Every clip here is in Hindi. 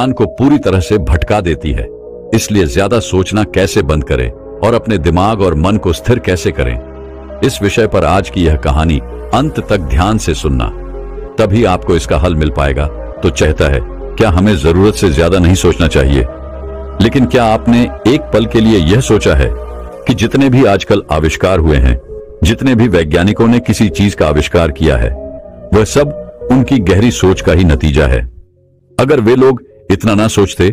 ध्यान को पूरी तरह से भटका देती है। इसलिए ज्यादा सोचना कैसे बंद करें और अपने दिमाग और मन को स्थिर कैसे करें, इस विषय पर आज की यह कहानी अंत तक ध्यान से सुनना, तभी आपको इसका हल मिल पाएगा। तो चाहता है, क्या हमें जरूरत से ज्यादा नहीं सोचना चाहिए? लेकिन क्या आपने एक पल के लिए यह सोचा है कि जितने भी आजकल आविष्कार हुए हैं, जितने भी वैज्ञानिकों ने किसी चीज का आविष्कार किया है, वह सब उनकी गहरी सोच का ही नतीजा है। अगर वे लोग इतना ना सोचते,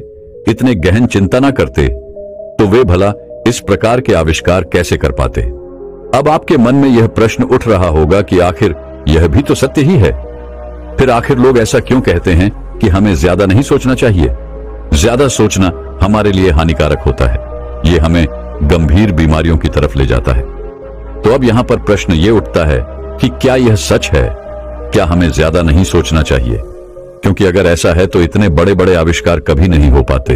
इतने गहन चिंता ना करते, तो वे भला इस प्रकार के आविष्कार कैसे कर पाते? अब आपके मन में यह प्रश्न उठ रहा होगा कि आखिर यह भी तो सत्य ही है। फिर आखिर लोग ऐसा क्यों कहते हैं कि हमें ज्यादा नहीं सोचना चाहिए? ज्यादा सोचना हमारे लिए हानिकारक होता है। यह हमें गंभीर बीमारियों की तरफ ले जाता है। तो अब यहां पर प्रश्न यह उठता है कि क्या यह सच है? क्या हमें ज्यादा नहीं सोचना चाहिए? क्योंकि अगर ऐसा है तो इतने बड़े बड़े आविष्कार कभी नहीं हो पाते।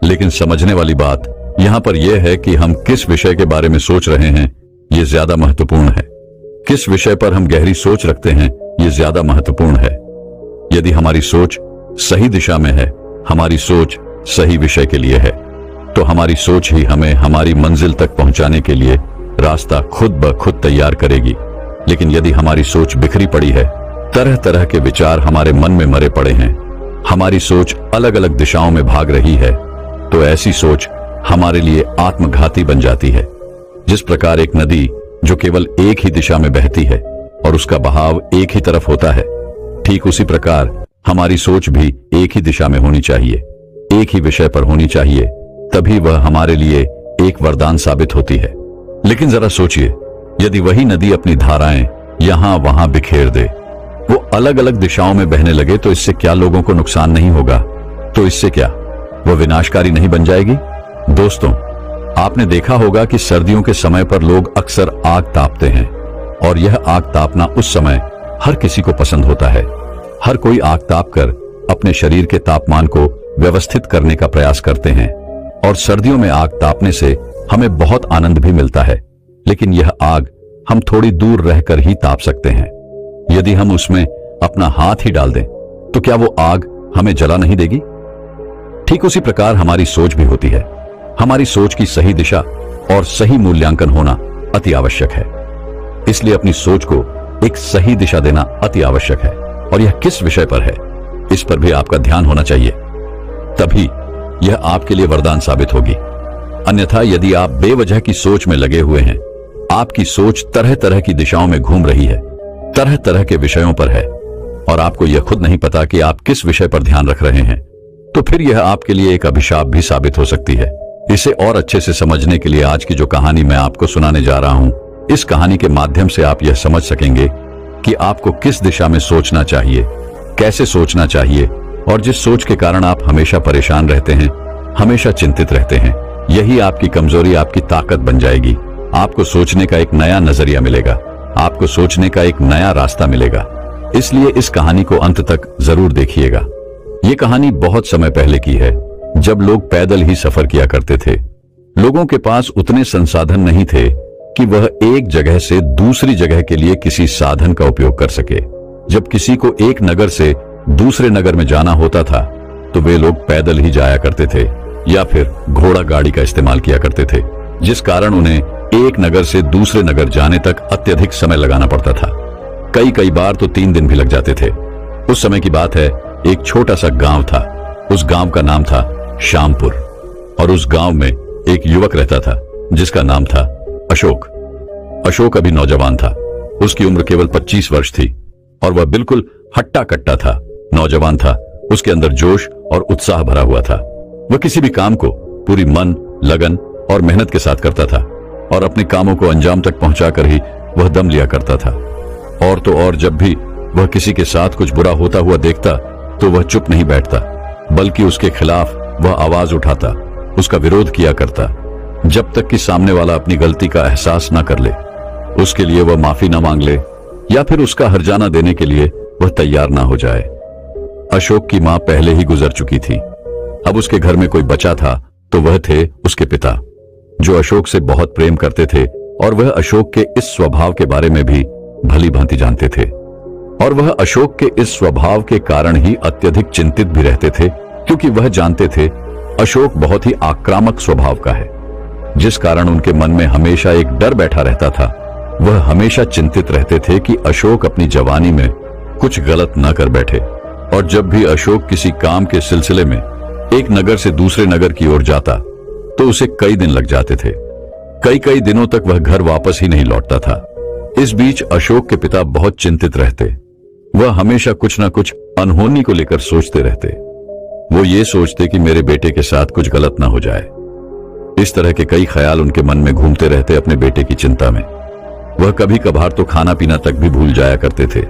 लेकिन समझने वाली बात यहां पर यह है कि हम किस विषय के बारे में सोच रहे हैं, यह ज्यादा महत्वपूर्ण है। किस विषय पर हम गहरी सोच रखते हैं, यह ज्यादा महत्वपूर्ण है। यदि हमारी सोच सही दिशा में है, हमारी सोच सही विषय के लिए है, तो हमारी सोच ही हमें हमारी मंजिल तक पहुंचाने के लिए रास्ता खुद ब खुद तैयार करेगी। लेकिन यदि हमारी सोच बिखरी पड़ी है, तरह तरह के विचार हमारे मन में मरे पड़े हैं, हमारी सोच अलग अलग दिशाओं में भाग रही है, तो ऐसी सोच हमारे लिए आत्मघाती बन जाती है। जिस प्रकार एक नदी जो केवल एक ही दिशा में बहती है और उसका बहाव एक ही तरफ होता है, ठीक उसी प्रकार हमारी सोच भी एक ही दिशा में होनी चाहिए, एक ही विषय पर होनी चाहिए, तभी वह हमारे लिए एक वरदान साबित होती है। लेकिन जरा सोचिए, यदि वही नदी अपनी धाराएं यहां वहां बिखेर दे, वो अलग अलग दिशाओं में बहने लगे, तो इससे क्या लोगों को नुकसान नहीं होगा? तो इससे क्या वो विनाशकारी नहीं बन जाएगी? दोस्तों, आपने देखा होगा कि सर्दियों के समय पर लोग अक्सर आग तापते हैं, और यह आग तापना उस समय हर किसी को पसंद होता है। हर कोई आग तापकर अपने शरीर के तापमान को व्यवस्थित करने का प्रयास करते हैं, और सर्दियों में आग तापने से हमें बहुत आनंद भी मिलता है। लेकिन यह आग हम थोड़ी दूर रहकर ही ताप सकते हैं। यदि हम उसमें अपना हाथ ही डाल दें, तो क्या वो आग हमें जला नहीं देगी? ठीक उसी प्रकार हमारी सोच भी होती है। हमारी सोच की सही दिशा और सही मूल्यांकन होना अति आवश्यक है। इसलिए अपनी सोच को एक सही दिशा देना अति आवश्यक है। और यह किस विषय पर है, इस पर भी आपका ध्यान होना चाहिए, तभी यह आपके लिए वरदान साबित होगी। अन्यथा यदि आप बेवजह की सोच में लगे हुए हैं, आपकी सोच तरह तरह की दिशाओं में घूम रही है, तरह तरह के विषयों पर है, और आपको यह खुद नहीं पता कि आप किस विषय पर ध्यान रख रहे हैं, तो फिर यह आपके लिए एक अभिशाप भी साबित हो सकती है। इसे और अच्छे से समझने के लिए आज की जो कहानी मैं आपको सुनाने जा रहा हूं, इस कहानी के माध्यम से आप यह समझ सकेंगे कि आपको किस दिशा में सोचना चाहिए, कैसे सोचना चाहिए, और जिस सोच के कारण आप हमेशा परेशान रहते हैं, हमेशा चिंतित रहते हैं, यही आपकी कमजोरी आपकी ताकत बन जाएगी। आपको सोचने का एक नया नजरिया मिलेगा, आपको सोचने का एक नया रास्ता मिलेगा। इसलिए इस कहानी को अंत तक जरूर देखिएगा। ये कहानी बहुत समय पहले की है, जब लोग पैदल ही सफर किया करते थे। लोगों के पास उतने संसाधन नहीं थे कि वह एक जगह से दूसरी जगह के लिए किसी साधन का उपयोग कर सके। जब किसी को एक नगर से दूसरे नगर में जाना होता था, तो वे लोग पैदल ही जाया करते थे या फिर घोड़ा गाड़ी का इस्तेमाल किया करते थे, जिस कारण उन्हें एक नगर से दूसरे नगर जाने तक अत्यधिक समय लगाना पड़ता था। कई बार तो 3 दिन भी लग जाते थे। उस समय की बात है, एक छोटा सा गांव था। उस गांव का नाम था श्यामपुर, और उस गांव में एक युवक रहता था जिसका नाम था अशोक। अशोक अभी नौजवान था। उसकी उम्र केवल 25 वर्ष थी और वह बिल्कुल हट्टा कट्टा था, नौजवान था। उसके अंदर जोश और उत्साह भरा हुआ था। वह किसी भी काम को पूरी मन, लगन और मेहनत के साथ करता था, और अपने कामों को अंजाम तक पहुंचाकर ही वह दम लिया करता था। और तो और जब भी वह किसी के साथ कुछ बुरा होता हुआ देखता, तो वह चुप नहीं बैठता, बल्कि उसके खिलाफ वह आवाज उठाता, उसका विरोध किया करता, जब तक कि सामने वाला अपनी गलती का एहसास न कर ले, उसके लिए वह माफी न मांग ले, या फिर उसका हर्जाना देने के लिए वह तैयार ना हो जाए। अशोक की मां पहले ही गुजर चुकी थी। अब उसके घर में कोई बचा था तो वह थे उसके पिता, जो अशोक से बहुत प्रेम करते थे, और वह अशोक के इस स्वभाव के बारे में भी भली भांति जानते थे। और वह अशोक के इस स्वभाव के कारण ही अत्यधिक चिंतित भी रहते थे क्योंकि वह जानते थे अशोक बहुत ही आक्रामक स्वभाव का है, जिस कारण उनके मन में हमेशा एक डर बैठा रहता था। वह हमेशा चिंतित रहते थे कि अशोक अपनी जवानी में कुछ गलत न कर बैठे। और जब भी अशोक किसी काम के सिलसिले में एक नगर से दूसरे नगर की ओर जाता तो उसे कई दिन लग जाते थे। कई कई दिनों तक वह घर वापस ही नहीं लौटता था। इस बीच अशोक के पिता बहुत चिंतित रहते। वह हमेशा कुछ न कुछ अनहोनी को लेकर सोचते रहते। वो ये सोचते कि मेरे बेटे के साथ कुछ गलत ना हो जाए। इस तरह के कई ख्याल उनके मन में घूमते रहते अपने बेटे की चिंता में। वह कभी कभार तो खाना पीना तक भी भूल जाया करते थे।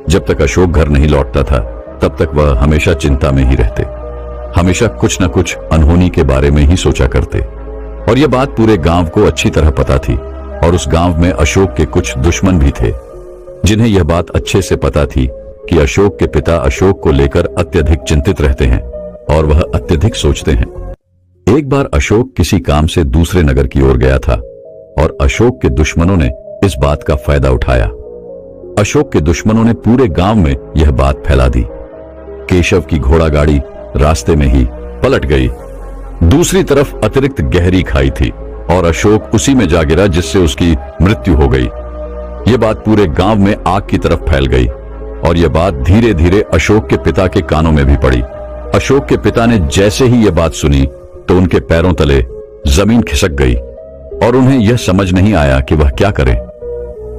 जब तक अशोक घर नहीं लौटता था तब तक वह हमेशा चिंता में ही रहते। हमेशा कुछ न कुछ अनहोनी के बारे में ही सोचा करते। और यह बात पूरे गांव को अच्छी तरह पता थी। और उस गांव में अशोक के कुछ दुश्मन भी थे, जिन्हें यह बात अच्छे से पता थी कि अशोक के पिता अशोक को लेकर अत्यधिक चिंतित रहते हैं और वह अत्यधिक सोचते हैं। एक बार अशोक किसी काम से दूसरे नगर की ओर गया था और अशोक के दुश्मनों ने इस बात का फायदा उठाया। अशोक के दुश्मनों ने पूरे गांव में यह बात फैला दी। केशव की घोड़ा गाड़ी रास्ते में ही पलट गई। दूसरी तरफ अतिरिक्त गहरी खाई थी और अशोक उसी में जा गिरा, जिससे उसकी मृत्यु हो गई। यह बात पूरे गांव में आग की तरफ फैल गई और यह बात धीरे धीरे अशोक के पिता के कानों में भी पड़ी। अशोक के पिता ने जैसे ही यह बात सुनी तो उनके पैरों तले जमीन खिसक गई और उन्हें यह समझ नहीं आया कि वह क्या करें।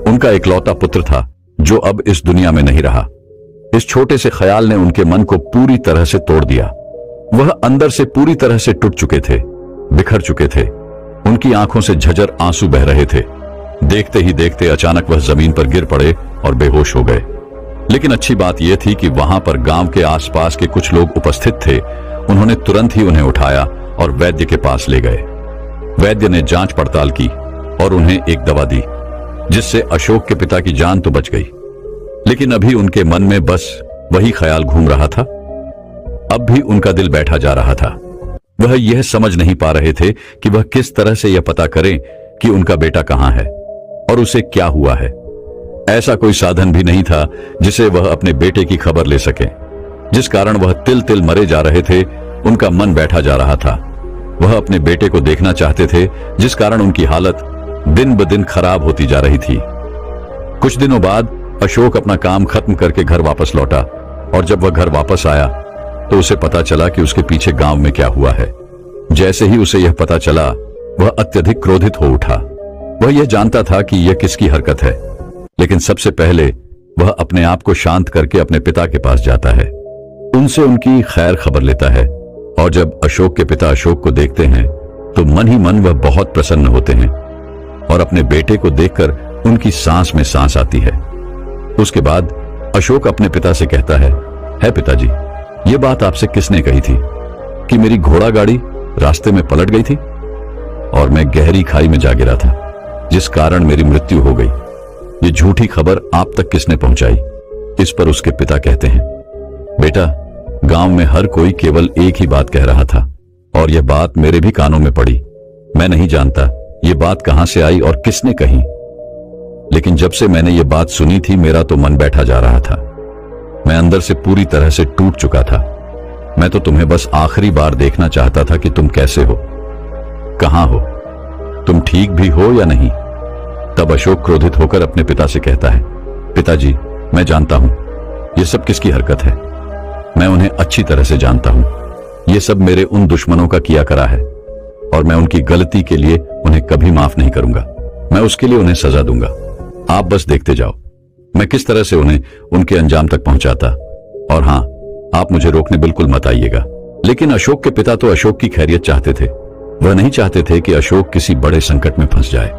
उनका इकलौता पुत्र था जो अब इस दुनिया में नहीं रहा। इस छोटे से ख्याल ने उनके मन को पूरी तरह से तोड़ दिया। वह अंदर से पूरी तरह से टूट चुके थे, बिखर चुके थे। उनकी आंखों से झझर आंसू बह रहे थे। देखते ही देखते अचानक वह जमीन पर गिर पड़े और बेहोश हो गए। लेकिन अच्छी बात यह थी कि वहां पर गांव के आसपास के कुछ लोग उपस्थित थे। उन्होंने तुरंत ही उन्हें उठाया और वैद्य के पास ले गए। वैद्य ने जांच पड़ताल की और उन्हें एक दवा दी, जिससे अशोक के पिता की जान तो बच गई। लेकिन अभी उनके मन में बस वही ख्याल घूम रहा था। अब भी उनका दिल बैठा जा रहा था। वह यह समझ नहीं पा रहे थे कि वह किस तरह से यह पता करें कि उनका बेटा कहां है और उसे क्या हुआ है। ऐसा कोई साधन भी नहीं था जिसे वह अपने बेटे की खबर ले सके। जिस कारण वह तिल तिल मरे जा रहे थे, उनका मन बैठा जा रहा था। वह अपने बेटे को देखना चाहते थे, जिस कारण उनकी हालत दिन ब दिन खराब होती जा रही थी। कुछ दिनों बाद अशोक अपना काम खत्म करके घर वापस लौटा और जब वह घर वापस आया तो उसे पता चला कि उसके पीछे गांव में क्या हुआ है। जैसे ही उसे यह पता चला, वह अत्यधिक क्रोधित हो उठा। वह यह जानता था कि यह किसकी हरकत है, लेकिन सबसे पहले वह अपने आप को शांत करके अपने पिता के पास जाता है, उनसे उनकी खैर खबर लेता है। और जब अशोक के पिता अशोक को देखते हैं तो मन ही मन वह बहुत प्रसन्न होते हैं और अपने बेटे को देखकर उनकी सांस में सांस आती है। उसके बाद अशोक अपने पिता से कहता है पिताजी, यह बात आपसे किसने कही थी कि मेरी घोड़ा गाड़ी रास्ते में पलट गई थी और मैं गहरी खाई में जा गिरा था, जिस कारण मेरी मृत्यु हो गई। ये झूठी खबर आप तक किसने पहुंचाई? इस पर उसके पिता कहते हैं, बेटा, गांव में हर कोई केवल एक ही बात कह रहा था और यह बात मेरे भी कानों में पड़ी। मैं नहीं जानता यह बात कहां से आई और किसने कही, लेकिन जब से मैंने ये बात सुनी थी मेरा तो मन बैठा जा रहा था। मैं अंदर से पूरी तरह से टूट चुका था। मैं तो तुम्हें बस आखिरी बार देखना चाहता था कि तुम कैसे हो, कहां हो, तुम ठीक भी हो या नहीं। तब अशोक क्रोधित होकर अपने पिता से कहता है, पिताजी, मैं जानता हूं यह सब किसकी हरकत है। मैं उन्हें अच्छी तरह से जानता हूं। यह सब मेरे उन दुश्मनों का किया करा है और मैं उनकी गलती के लिए उन्हें कभी माफ नहीं करूंगा। मैं उसके लिए उन्हें सजा दूंगा। आप बस देखते जाओ मैं किस तरह से उन्हें उनके अंजाम तक पहुंचाता। और हां, आप मुझे रोकने बिल्कुल मत आइएगा। लेकिन अशोक के पिता तो अशोक की खैरियत चाहते थे। वह नहीं चाहते थे कि अशोक किसी बड़े संकट में फंस जाए।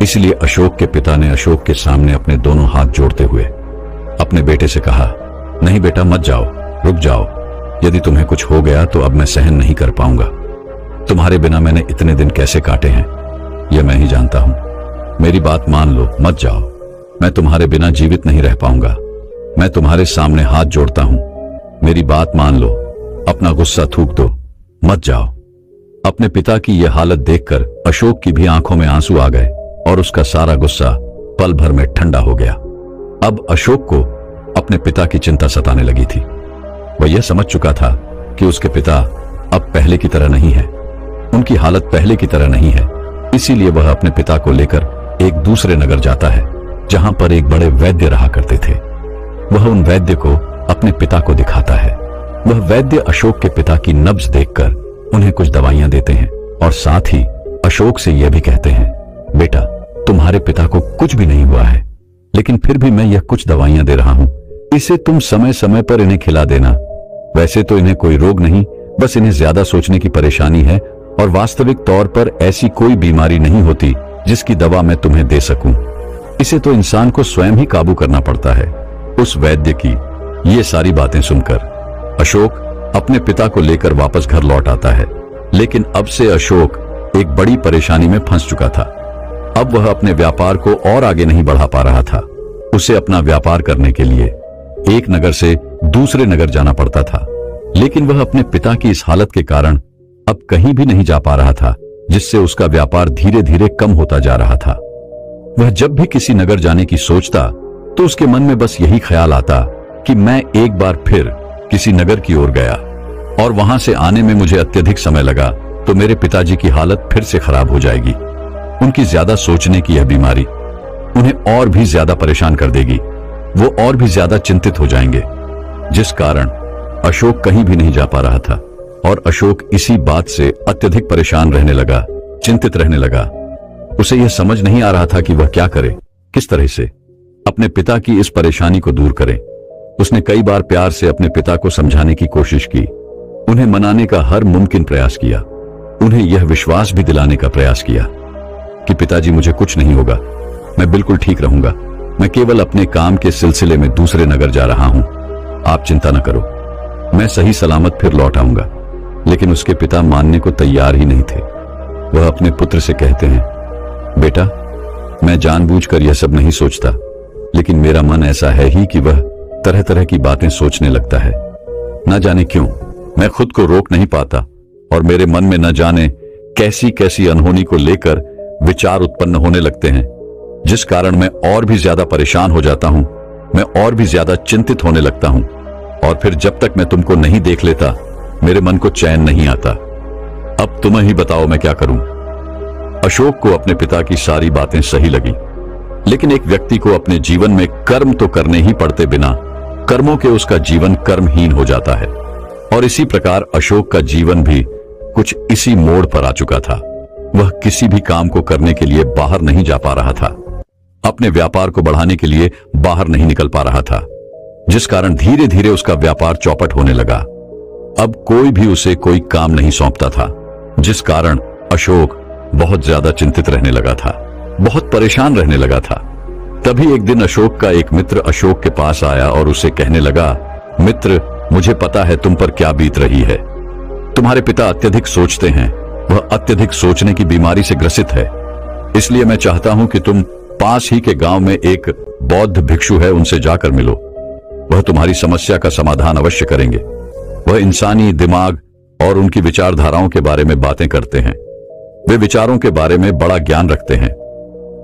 इसलिए अशोक के पिता ने अशोक के सामने अपने दोनों हाथ जोड़ते हुए अपने बेटे से कहा, नहीं बेटा, मत जाओ, रुक जाओ। यदि तुम्हें कुछ हो गया तो अब मैं सहन नहीं कर पाऊंगा। तुम्हारे बिना मैंने इतने दिन कैसे काटे हैं यह मैं ही जानता हूं। मेरी बात मान लो, मत जाओ। मैं तुम्हारे बिना जीवित नहीं रह पाऊंगा। मैं तुम्हारे सामने हाथ जोड़ता हूं, मेरी बात मान लो, अपना गुस्सा थूक दो, मत जाओ। अपने पिता की यह हालत देखकर अशोक की भी आंखों में आंसू आ गए और उसका सारा गुस्सा पल भर में ठंडा हो गया। अब अशोक को अपने पिता की चिंता सताने लगी थी। वह यह समझ चुका था कि उसके पिता अब पहले की तरह नहीं है, उनकी हालत पहले की तरह नहीं है। इसीलिए वह अपने पिता को लेकर एक दूसरे नगर जाता है जहां पर एक बड़े वैद्य रहा करते थे। वह उन वैद्य को अपने पिता को दिखाता है। वह वैद्य अशोक के पिता की नब्ज देखकर उन्हें कुछ दवाइयां देते हैं और साथ ही अशोक से यह भी कहते हैं, बेटा तुम्हारे पिता को कुछ भी नहीं हुआ है, लेकिन फिर भी मैं यह कुछ दवाइयां दे रहा हूं, इसे तुम समय समय पर इन्हें खिला देना। वैसे तो इन्हें कोई रोग नहीं, बस इन्हें ज्यादा सोचने की परेशानी है और वास्तविक तौर पर ऐसी कोई बीमारी नहीं होती जिसकी दवा मैं तुम्हें दे सकूं। इसे तो इंसान को स्वयं ही काबू करना पड़ता है। उस वैद्य की ये सारी बातें सुनकर अशोक अपने पिता को लेकर वापस घर लौट आता है, लेकिन अब से अशोक एक बड़ी परेशानी में फंस चुका था। अब वह अपने व्यापार को और आगे नहीं बढ़ा पा रहा था। उसे अपना व्यापार करने के लिए एक नगर से दूसरे नगर जाना पड़ता था, लेकिन वह अपने पिता की इस हालत के कारण अब कहीं भी नहीं जा पा रहा था, जिससे उसका व्यापार धीरे धीरे कम होता जा रहा था। वह जब भी किसी नगर जाने की सोचता तो उसके मन में बस यही ख्याल आता कि मैं एक बार फिर किसी नगर की ओर गया और वहां से आने में मुझे अत्यधिक समय लगा तो मेरे पिताजी की हालत फिर से खराब हो जाएगी। उनकी ज्यादा सोचने की यह बीमारी उन्हें और भी ज्यादा परेशान कर देगी। वो और भी ज्यादा चिंतित हो जाएंगे, जिस कारण अशोक कहीं भी नहीं जा पा रहा था और अशोक इसी बात से अत्यधिक परेशान रहने लगा, चिंतित रहने लगा। उसे यह समझ नहीं आ रहा था कि वह क्या करे, किस तरह से अपने पिता की इस परेशानी को दूर करे। उसने कई बार प्यार से अपने पिता को समझाने की कोशिश की, उन्हें मनाने का हर मुमकिन प्रयास किया, उन्हें यह विश्वास भी दिलाने का प्रयास किया कि पिताजी मुझे कुछ नहीं होगा, मैं बिल्कुल ठीक रहूंगा, मैं केवल अपने काम के सिलसिले में दूसरे नगर जा रहा हूं, आप चिंता न करो, मैं सही सलामत फिर लौट आऊंगा। लेकिन उसके पिता मानने को तैयार ही नहीं थे। वह अपने पुत्र से कहते हैं, बेटा मैं जानबूझकर यह सब नहीं सोचता, लेकिन मेरा मन ऐसा है ही कि वह तरह तरह की बातें सोचने लगता है। न जाने क्यों मैं खुद को रोक नहीं पाता और मेरे मन में न जाने कैसी कैसी अनहोनी को लेकर विचार उत्पन्न होने लगते हैं, जिस कारण मैं और भी ज्यादा परेशान हो जाता हूं, मैं और भी ज्यादा चिंतित होने लगता हूं और फिर जब तक मैं तुमको नहीं देख लेता मेरे मन को चैन नहीं आता। अब तुम्हें ही बताओ मैं क्या करूं। अशोक को अपने पिता की सारी बातें सही लगी, लेकिन एक व्यक्ति को अपने जीवन में कर्म तो करने ही पड़ते, बिना कर्मों के उसका जीवन कर्महीन हो जाता है। और इसी प्रकार अशोक का जीवन भी कुछ इसी मोड़ पर आ चुका था। वह किसी भी काम को करने के लिए बाहर नहीं जा पा रहा था, अपने व्यापार को बढ़ाने के लिए बाहर नहीं निकल पा रहा था, जिस कारण धीरे धीरे उसका व्यापार चौपट होने लगा। अब कोई भी उसे कोई काम नहीं सौंपता था, जिस कारण अशोक बहुत ज्यादा चिंतित रहने लगा था, बहुत परेशान रहने लगा था। तभी एक दिन अशोक का एक मित्र अशोक के पास आया और उसे कहने लगा, मित्र मुझे पता है तुम पर क्या बीत रही है। तुम्हारे पिता अत्यधिक सोचते हैं, वह अत्यधिक सोचने की बीमारी से ग्रसित है, इसलिए मैं चाहता हूं कि तुम पास ही के गांव में एक बौद्ध भिक्षु है, उनसे जाकर मिलो। वह तुम्हारी समस्या का समाधान अवश्य करेंगे। वह इंसानी दिमाग और उनकी विचारधाराओं के बारे में बातें करते हैं, वे विचारों के बारे में बड़ा ज्ञान रखते हैं।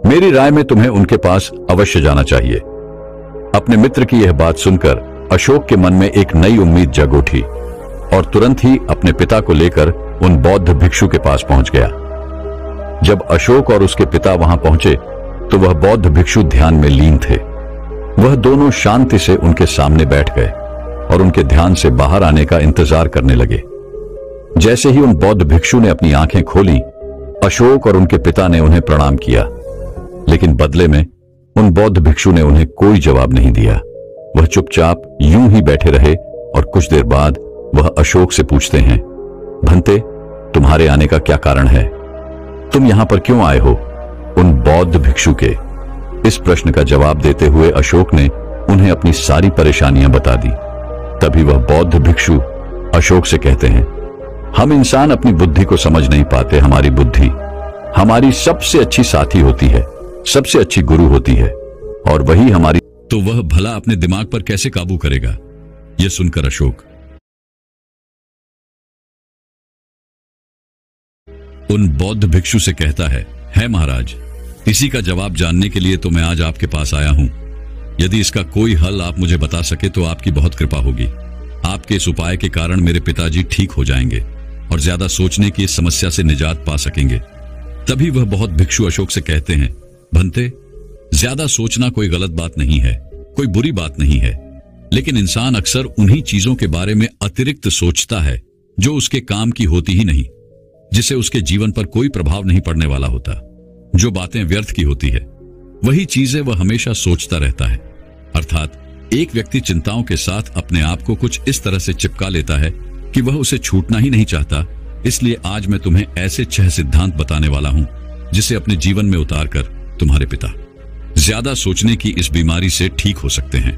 मेरी राय में तुम्हें उनके पास अवश्य जाना चाहिए। अपने मित्र की यह बात सुनकर अशोक के मन में एक नई उम्मीद जग उठी और तुरंत ही अपने पिता को लेकर उन बौद्ध भिक्षु के पास पहुंच गया। जब अशोक और उसके पिता वहां पहुंचे तो वह बौद्ध भिक्षु ध्यान में लीन थे। वह दोनों शांति से उनके सामने बैठ गए और उनके ध्यान से बाहर आने का इंतजार करने लगे। जैसे ही उन बौद्ध भिक्षु ने अपनी आंखें खोली, अशोक और उनके पिता ने उन्हें प्रणाम किया, लेकिन बदले में उन बौद्ध भिक्षु ने उन्हें कोई जवाब नहीं दिया। वह चुपचाप यूं ही बैठे रहे और कुछ देर बाद वह अशोक से पूछते हैं, भंते तुम्हारे आने का क्या कारण है? तुम यहां पर क्यों आए हो? उन बौद्ध भिक्षु के इस प्रश्न का जवाब देते हुए अशोक ने उन्हें अपनी सारी परेशानियां बता दी। तभी वह बौद्ध भिक्षु अशोक से कहते हैं, हम इंसान अपनी बुद्धि को समझ नहीं पाते। हमारी बुद्धि हमारी सबसे अच्छी साथी होती है, सबसे अच्छी गुरु होती है, और वही हमारी। तो वह भला अपने दिमाग पर कैसे काबू करेगा? यह सुनकर अशोक उन बौद्ध भिक्षु से कहता है महाराज, इसी का जवाब जानने के लिए तो मैं आज आपके पास आया हूं। यदि इसका कोई हल आप मुझे बता सके तो आपकी बहुत कृपा होगी। आपके इस उपाय के कारण मेरे पिताजी ठीक हो जाएंगे और ज्यादा सोचने की इस समस्या से निजात पा सकेंगे। तभी वह बहुत भिक्षु अशोक से कहते हैं, भंते, ज्यादा सोचना कोई गलत बात नहीं है, कोई बुरी बात नहीं है, लेकिन इंसान अक्सर उन्हीं चीजों के बारे में अतिरिक्त सोचता है जो उसके काम की होती ही नहीं, जिससे उसके जीवन पर कोई प्रभाव नहीं पड़ने वाला होता। जो बातें व्यर्थ की होती है वही चीजें वह हमेशा सोचता रहता है। अर्थात एक व्यक्ति चिंताओं के साथ अपने आप को कुछ इस तरह से चिपका लेता है कि वह उसे छूटना ही नहीं चाहता। इसलिए आज मैं तुम्हें ऐसे 6 सिद्धांत बताने वाला हूं जिसे अपने जीवन में उतारकर तुम्हारे पिता ज्यादा सोचने की इस बीमारी से ठीक हो सकते हैं,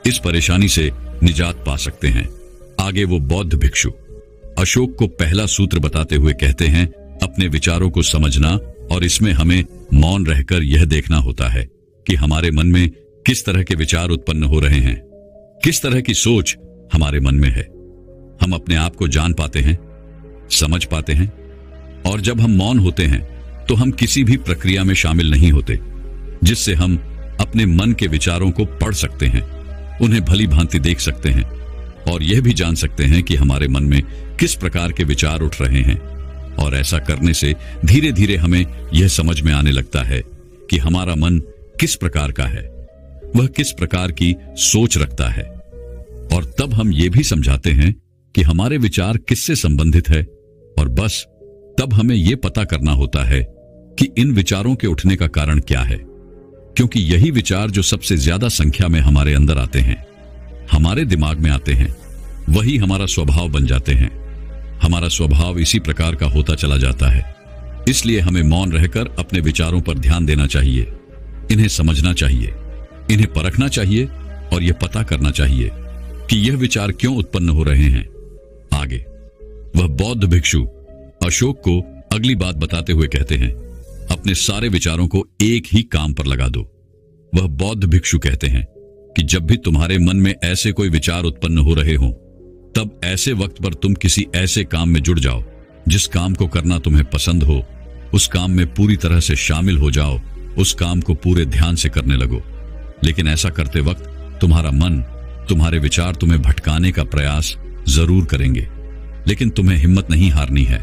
इस परेशानी से निजात पा सकते हैं। आगे वो बौद्ध भिक्षु अशोक को पहला सूत्र बताते हुए कहते हैं, अपने विचारों को समझना, और इसमें हमें मौन रहकर यह देखना होता है कि हमारे मन में किस तरह के विचार उत्पन्न हो रहे हैं, किस तरह की सोच हमारे मन में है। हम अपने आप को जान पाते हैं, समझ पाते हैं, और जब हम मौन होते हैं तो हम किसी भी प्रक्रिया में शामिल नहीं होते, जिससे हम अपने मन के विचारों को पढ़ सकते हैं, उन्हें भली भांति देख सकते हैं और यह भी जान सकते हैं कि हमारे मन में किस प्रकार के विचार उठ रहे हैं। और ऐसा करने से धीरे धीरे हमें यह समझ में आने लगता है कि हमारा मन किस प्रकार का है, वह किस प्रकार की सोच रखता है, और तब हम ये भी समझाते हैं कि हमारे विचार किससे संबंधित है। और बस तब हमें यह पता करना होता है कि इन विचारों के उठने का कारण क्या है, क्योंकि यही विचार जो सबसे ज्यादा संख्या में हमारे अंदर आते हैं, हमारे दिमाग में आते हैं, वही हमारा स्वभाव बन जाते हैं। हमारा स्वभाव इसी प्रकार का होता चला जाता है। इसलिए हमें मौन रहकर अपने विचारों पर ध्यान देना चाहिए, इन्हें समझना चाहिए, इन्हें परखना चाहिए और यह पता करना चाहिए कि यह विचार क्यों उत्पन्न हो रहे हैं। आगे वह बौद्ध भिक्षु अशोक को अगली बात बताते हुए कहते हैं, अपने सारे विचारों को एक ही काम पर लगा दो। वह बौद्ध भिक्षु कहते हैं कि जब भी तुम्हारे मन में ऐसे कोई विचार उत्पन्न हो रहे हों, तब ऐसे वक्त पर तुम किसी ऐसे काम में जुड़ जाओ जिस काम को करना तुम्हें पसंद हो। उस काम में पूरी तरह से शामिल हो जाओ, उस काम को पूरे ध्यान से करने लगो। लेकिन ऐसा करते वक्त तुम्हारा मन, तुम्हारे विचार तुम्हें भटकाने का प्रयास जरूर करेंगे, लेकिन तुम्हें हिम्मत नहीं हारनी है।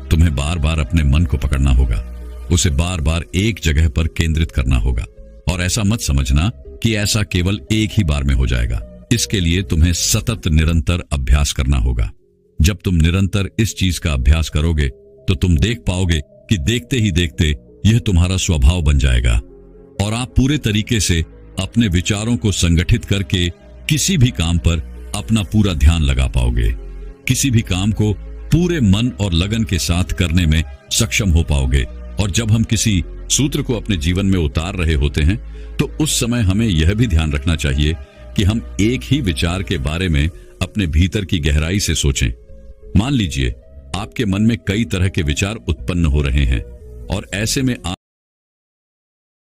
तुम्हें बार बार अपने मन को पकड़ना होगा, उसे बार बार एक जगह पर केंद्रित करना होगा। और ऐसा मत समझना कि ऐसा केवल एक ही बार में हो जाएगा। इसके लिए तुम्हें सतत निरंतर अभ्यास करना होगा। जब तुम निरंतर इस चीज का अभ्यास करोगे तो तुम देख पाओगे कि देखते ही देखते यह तुम्हारा स्वभाव बन जाएगा और आप पूरे तरीके से अपने विचारों को संगठित करके किसी भी काम पर अपना पूरा ध्यान लगा पाओगे, किसी भी काम को पूरे मन और लगन के साथ करने में सक्षम हो पाओगे। और जब हम किसी सूत्र को अपने जीवन में उतार रहे होते हैं तो उस समय हमें यह भी ध्यान रखना चाहिए कि हम एक ही विचार के बारे में अपने भीतर की गहराई से सोचें। मान लीजिए आपके मन में कई तरह के विचार उत्पन्न हो रहे हैं और ऐसे में